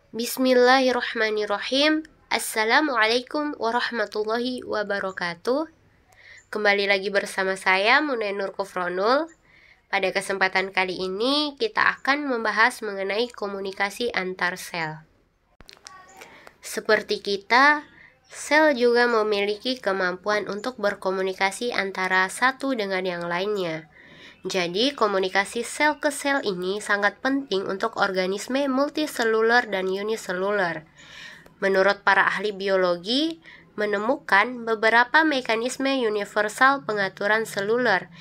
Bismillahirrahmanirrahim. Assalamualaikum warahmatullahi wabarakatuh. Kembali lagi bersama saya Munay Nur Kufronul. Pada kesempatan kali ini kita akan membahas mengenai komunikasi antar sel. Seperti kita, sel juga memiliki kemampuan untuk berkomunikasi antara satu dengan yang lainnya. Jadi, komunikasi sel ke sel ini sangat penting untuk organisme multiseluler dan uniseluler. Menurut para ahli biologi, menemukan beberapa mekanisme universal pengaturan seluler.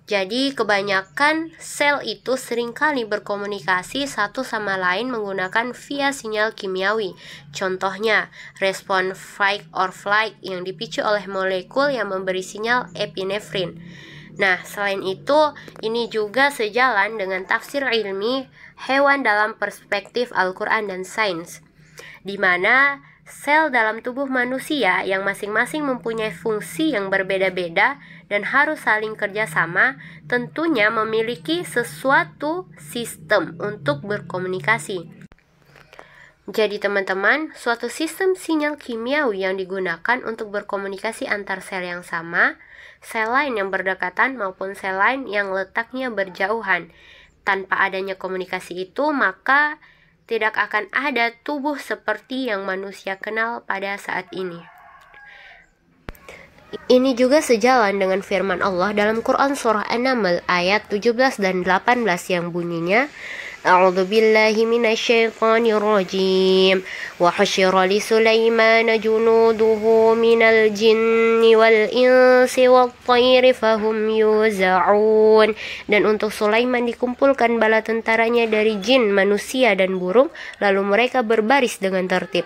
Jadi, kebanyakan sel itu seringkali berkomunikasi satu sama lain menggunakan via sinyal kimiawi. Contohnya, respon fight or flight yang dipicu oleh molekul yang memberi sinyal epinefrin. Nah, selain itu, ini juga sejalan dengan tafsir ilmi hewan dalam perspektif Al-Quran dan sains, di mana sel dalam tubuh manusia yang masing-masing mempunyai fungsi yang berbeda-beda dan harus saling kerjasama, tentunya memiliki sesuatu sistem untuk berkomunikasi. Jadi teman-teman, suatu sistem sinyal kimiawi yang digunakan untuk berkomunikasi antar sel yang sama, sel lain yang berdekatan maupun sel lain yang letaknya berjauhan. Tanpa adanya komunikasi itu, maka tidak akan ada tubuh seperti yang manusia kenal pada saat ini. Ini juga sejalan dengan firman Allah dalam Quran surah An-Naml ayat 17 dan 18 yang bunyinya, A'udzu billahi minasyaitonir rajim. Wa hasyira li Sulaiman junuduhu minal jinni wal insi wat thairi fahum yuza'un. Dan untuk Sulaiman dikumpulkan bala tentaranya dari jin, manusia dan burung, lalu mereka berbaris dengan tertib.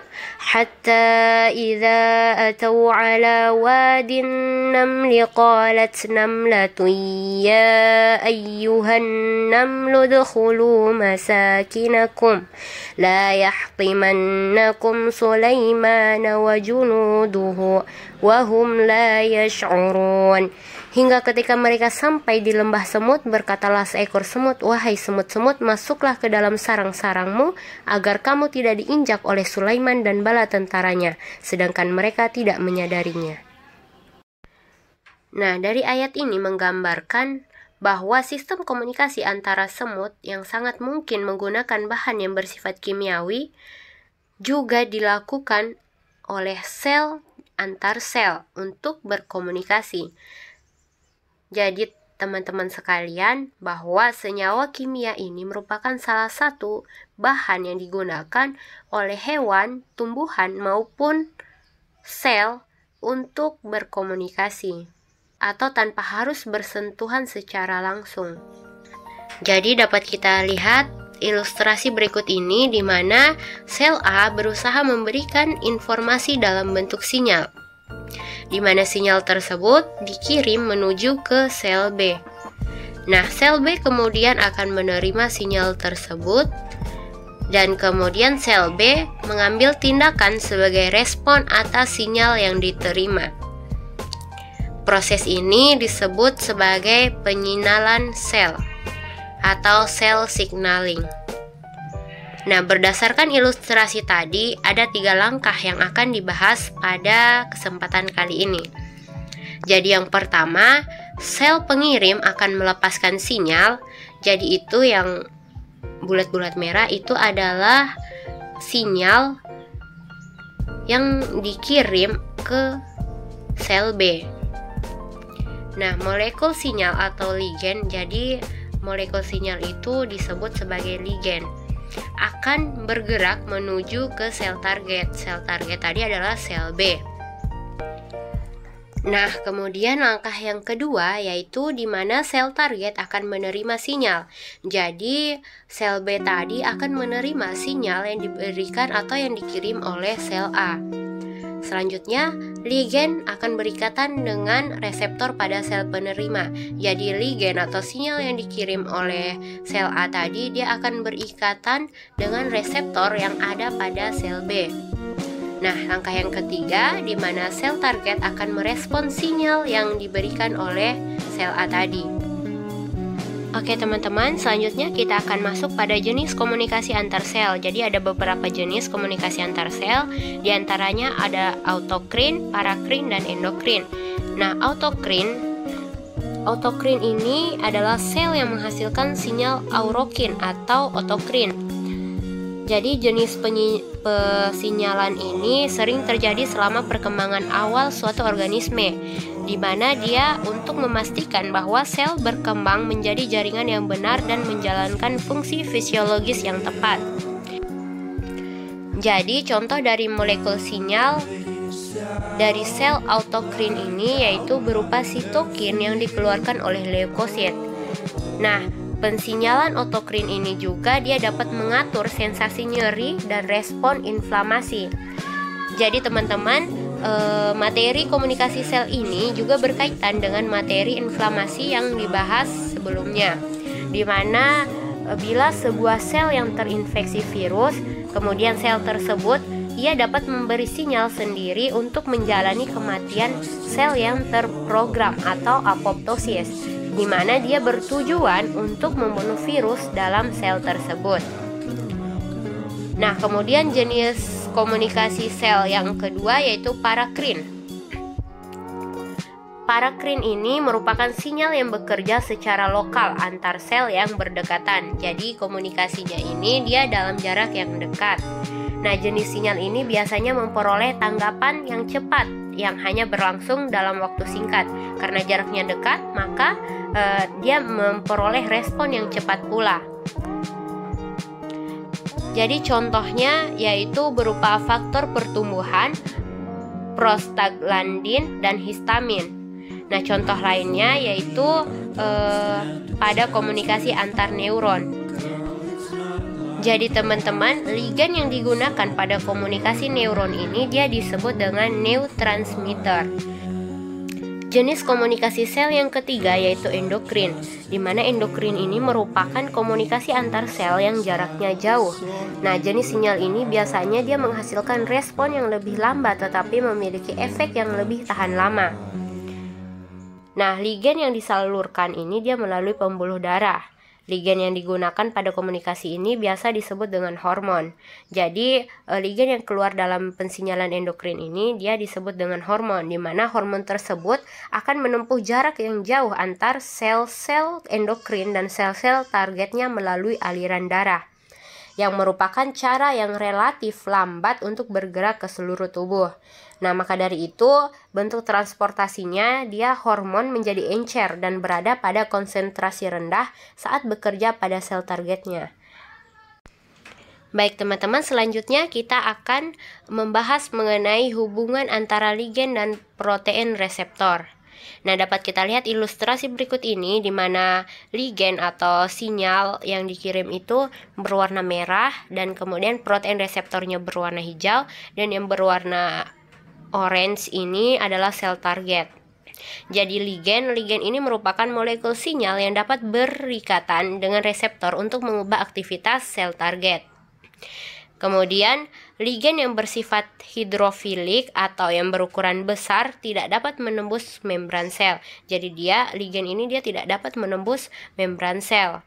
Hatta idza atau ala wadin namli qalat namlatun ya ayyuhan namlu dkhulu masakinakum la yahtimannakum Sulaiman wa junuduhu wa hum la yash'urun. Hingga ketika mereka sampai di lembah semut, berkatalah seekor semut, wahai semut-semut, masuklah ke dalam sarang-sarangmu agar kamu tidak diinjak oleh Sulaiman dan bala tentaranya, sedangkan mereka tidak menyadarinya. Nah, dari ayat ini menggambarkan bahwa sistem komunikasi antara semut yang sangat mungkin menggunakan bahan yang bersifat kimiawi juga dilakukan oleh sel antar sel untuk berkomunikasi. Jadi teman-teman sekalian, bahwa senyawa kimia ini merupakan salah satu bahan yang digunakan oleh hewan, tumbuhan maupun sel untuk berkomunikasi atau tanpa harus bersentuhan secara langsung. Jadi dapat kita lihat ilustrasi berikut ini di mana sel A berusaha memberikan informasi dalam bentuk sinyal, di mana sinyal tersebut dikirim menuju ke sel B. Nah, sel B kemudian akan menerima sinyal tersebut dan kemudian sel B mengambil tindakan sebagai respon atas sinyal yang diterima. Proses ini disebut sebagai penyinalan sel atau cell signaling. Nah, berdasarkan ilustrasi tadi, ada 3 langkah yang akan dibahas pada kesempatan kali ini. Jadi yang pertama, sel pengirim akan melepaskan sinyal. Jadi itu yang bulat-bulat merah itu adalah sinyal yang dikirim ke sel B. Nah, molekul sinyal atau ligen, jadi molekul sinyal itu disebut sebagai ligen, akan bergerak menuju ke sel target. Sel target tadi adalah sel B. Nah, kemudian langkah yang kedua yaitu di mana sel target akan menerima sinyal. Jadi, sel B tadi akan menerima sinyal yang diberikan atau yang dikirim oleh sel A. Selanjutnya, ligen akan berikatan dengan reseptor pada sel penerima. Jadi ligen atau sinyal yang dikirim oleh sel A tadi, dia akan berikatan dengan reseptor yang ada pada sel B. Nah, langkah yang ketiga di mana sel target akan merespon sinyal yang diberikan oleh sel A tadi. Oke teman-teman, selanjutnya kita akan masuk pada jenis komunikasi antar sel. Jadi ada beberapa jenis komunikasi antar sel, diantaranya ada autokrin, parakrin, dan endokrin. Nah, autokrin ini adalah sel yang menghasilkan sinyal aurokin atau otokrin. Jadi jenis pesinyalan ini sering terjadi selama perkembangan awal suatu organisme, di mana dia untuk memastikan bahwa sel berkembang menjadi jaringan yang benar dan menjalankan fungsi fisiologis yang tepat. Jadi contoh dari molekul sinyal dari sel autokrin ini yaitu berupa sitokin yang dikeluarkan oleh leukosit. Nah, pensinyalan autokrin ini juga dia dapat mengatur sensasi nyeri dan respon inflamasi. Jadi teman-teman, materi komunikasi sel ini juga berkaitan dengan materi inflamasi yang dibahas sebelumnya, di mana bila sebuah sel yang terinfeksi virus, kemudian sel tersebut ia dapat memberi sinyal sendiri untuk menjalani kematian sel yang terprogram atau apoptosis, di mana dia bertujuan untuk membunuh virus dalam sel tersebut. Nah, kemudian jenis komunikasi sel yang kedua yaitu parakrin. Parakrin ini merupakan sinyal yang bekerja secara lokal antar sel yang berdekatan. Jadi komunikasinya ini dia dalam jarak yang dekat. Nah, jenis sinyal ini biasanya memperoleh tanggapan yang cepat yang hanya berlangsung dalam waktu singkat. Karena jaraknya dekat, maka dia memperoleh respon yang cepat pula. Jadi contohnya yaitu berupa faktor pertumbuhan, prostaglandin, dan histamin. Nah, contoh lainnya yaitu pada komunikasi antar neuron. Jadi teman-teman, ligan yang digunakan pada komunikasi neuron ini dia disebut dengan neurotransmitter. Jenis komunikasi sel yang ketiga yaitu endokrin, di mana endokrin ini merupakan komunikasi antar sel yang jaraknya jauh. Nah, jenis sinyal ini biasanya dia menghasilkan respon yang lebih lambat tetapi memiliki efek yang lebih tahan lama. Nah, ligan yang disalurkan ini dia melalui pembuluh darah. Ligan yang digunakan pada komunikasi ini biasa disebut dengan hormon. Jadi, ligan yang keluar dalam pensinyalan endokrin ini dia disebut dengan hormon, di mana hormon tersebut akan menempuh jarak yang jauh antar sel-sel endokrin dan sel-sel targetnya melalui aliran darah, yang merupakan cara yang relatif lambat untuk bergerak ke seluruh tubuh. Nah, maka dari itu, bentuk transportasinya dia hormon menjadi encer dan berada pada konsentrasi rendah saat bekerja pada sel targetnya. Baik teman-teman, selanjutnya kita akan membahas mengenai hubungan antara ligen dan protein reseptor. Nah, dapat kita lihat ilustrasi berikut ini di mana ligen atau sinyal yang dikirim itu berwarna merah dan kemudian protein reseptornya berwarna hijau, dan yang berwarna orange ini adalah sel target. Jadi ligen ini merupakan molekul sinyal yang dapat berikatan dengan reseptor untuk mengubah aktivitas sel target. Kemudian, ligen yang bersifat hidrofilik atau yang berukuran besar tidak dapat menembus membran sel. Jadi ligen ini tidak dapat menembus membran sel,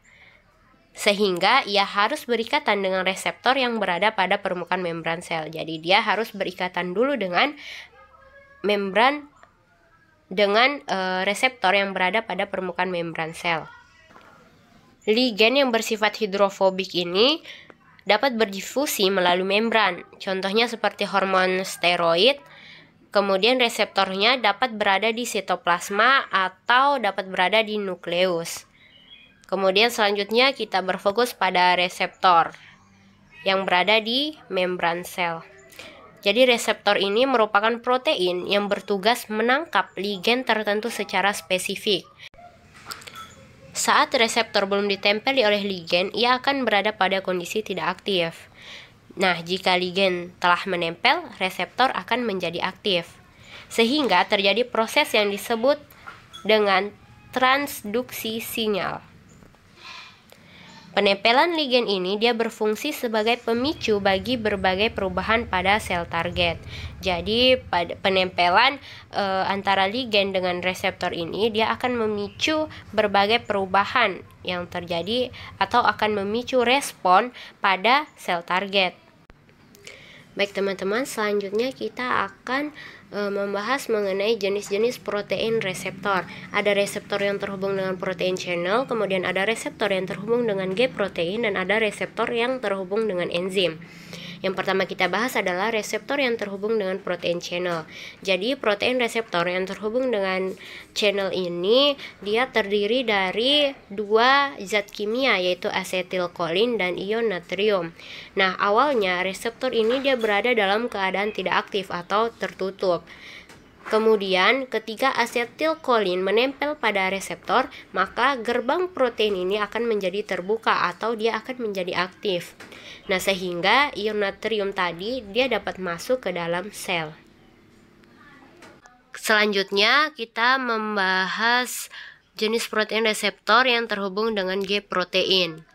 sehingga ia harus berikatan dengan reseptor yang berada pada permukaan membran sel. Jadi dia harus berikatan dulu dengan membran dengan reseptor yang berada pada permukaan membran sel. Ligen yang bersifat hidrofobik ini dapat berdifusi melalui membran, contohnya seperti hormon steroid. Kemudian reseptornya dapat berada di sitoplasma atau dapat berada di nukleus. Kemudian selanjutnya kita berfokus pada reseptor yang berada di membran sel. Jadi reseptor ini merupakan protein yang bertugas menangkap ligen tertentu secara spesifik. Saat reseptor belum ditempeli oleh ligen, ia akan berada pada kondisi tidak aktif. Nah, jika ligen telah menempel, reseptor akan menjadi aktif, sehingga terjadi proses yang disebut dengan transduksi sinyal. Penempelan ligen ini dia berfungsi sebagai pemicu bagi berbagai perubahan pada sel target. Jadi pada penempelan antara ligen dengan reseptor ini dia akan memicu berbagai perubahan yang terjadi atau akan memicu respon pada sel target. Baik teman-teman, selanjutnya kita akan membahas mengenai jenis-jenis protein reseptor. Ada reseptor yang terhubung dengan protein channel, kemudian ada reseptor yang terhubung dengan G protein, dan ada reseptor yang terhubung dengan enzim. Yang pertama kita bahas adalah reseptor yang terhubung dengan protein channel. Jadi protein reseptor yang terhubung dengan channel ini dia terdiri dari dua zat kimia, yaitu asetilkolin dan ion natrium. Nah, awalnya reseptor ini dia berada dalam keadaan tidak aktif atau tertutup. Kemudian ketika asetilkolin menempel pada reseptor, maka gerbang protein ini akan menjadi terbuka atau dia akan menjadi aktif. Nah, sehingga ion natrium tadi dia dapat masuk ke dalam sel. Selanjutnya kita membahas jenis protein reseptor yang terhubung dengan G protein.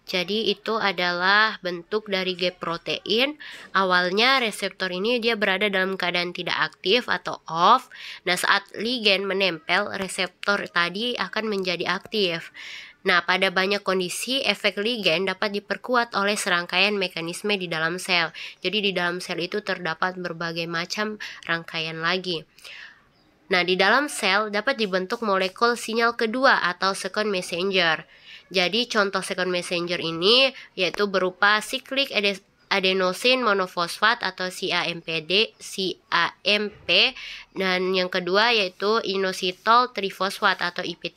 Jadi itu adalah bentuk dari G protein. Awalnya reseptor ini dia berada dalam keadaan tidak aktif atau off. Nah, saat ligen menempel, reseptor tadi akan menjadi aktif. Nah, pada banyak kondisi efek ligen dapat diperkuat oleh serangkaian mekanisme di dalam sel. Jadi di dalam sel itu terdapat berbagai macam rangkaian lagi. Nah, di dalam sel dapat dibentuk molekul sinyal kedua atau second messenger. Jadi contoh second messenger ini yaitu berupa cyclic adenosine monofosfat atau CAMP, dan yang kedua yaitu inositol trifosfat atau IP3.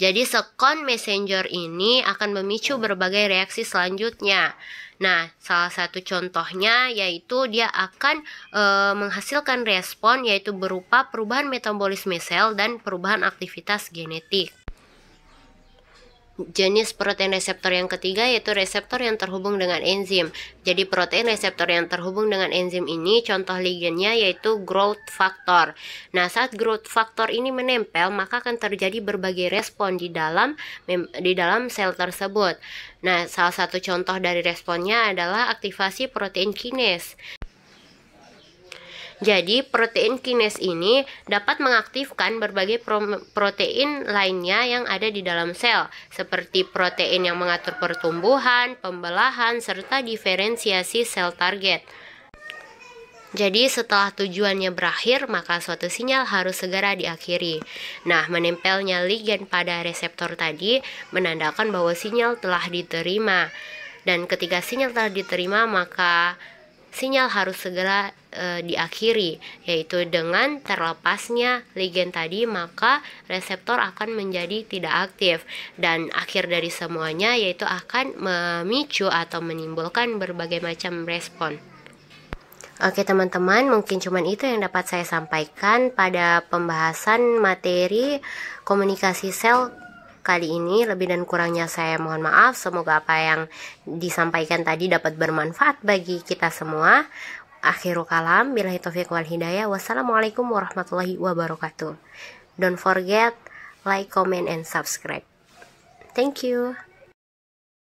Jadi second messenger ini akan memicu berbagai reaksi selanjutnya. Nah, salah satu contohnya yaitu dia akan menghasilkan respon yaitu berupa perubahan metabolisme sel dan perubahan aktivitas genetik. Jenis protein reseptor yang ketiga yaitu reseptor yang terhubung dengan enzim. Jadi protein reseptor yang terhubung dengan enzim ini contoh ligennya yaitu growth factor. Nah, saat growth factor ini menempel maka akan terjadi berbagai respon di dalam sel tersebut. Nah, salah satu contoh dari responnya adalah aktivasi protein kinase. Jadi protein kinase ini dapat mengaktifkan berbagai protein lainnya yang ada di dalam sel, seperti protein yang mengatur pertumbuhan, pembelahan, serta diferensiasi sel target. Jadi setelah tujuannya berakhir, maka suatu sinyal harus segera diakhiri. Nah, menempelnya ligen pada reseptor tadi menandakan bahwa sinyal telah diterima. Dan ketika sinyal telah diterima, maka sinyal harus segera diakhiri, yaitu dengan terlepasnya ligen tadi maka reseptor akan menjadi tidak aktif, dan akhir dari semuanya yaitu akan memicu atau menimbulkan berbagai macam respon. Oke teman-teman, mungkin cuman itu yang dapat saya sampaikan pada pembahasan materi komunikasi sel kali ini. Lebih dan kurangnya saya mohon maaf. Semoga apa yang disampaikan tadi dapat bermanfaat bagi kita semua. Akhirul kalam, billahi taufiq wal hidayah. Wassalamualaikum warahmatullahi wabarakatuh. Don't forget like, comment, and subscribe. Thank you.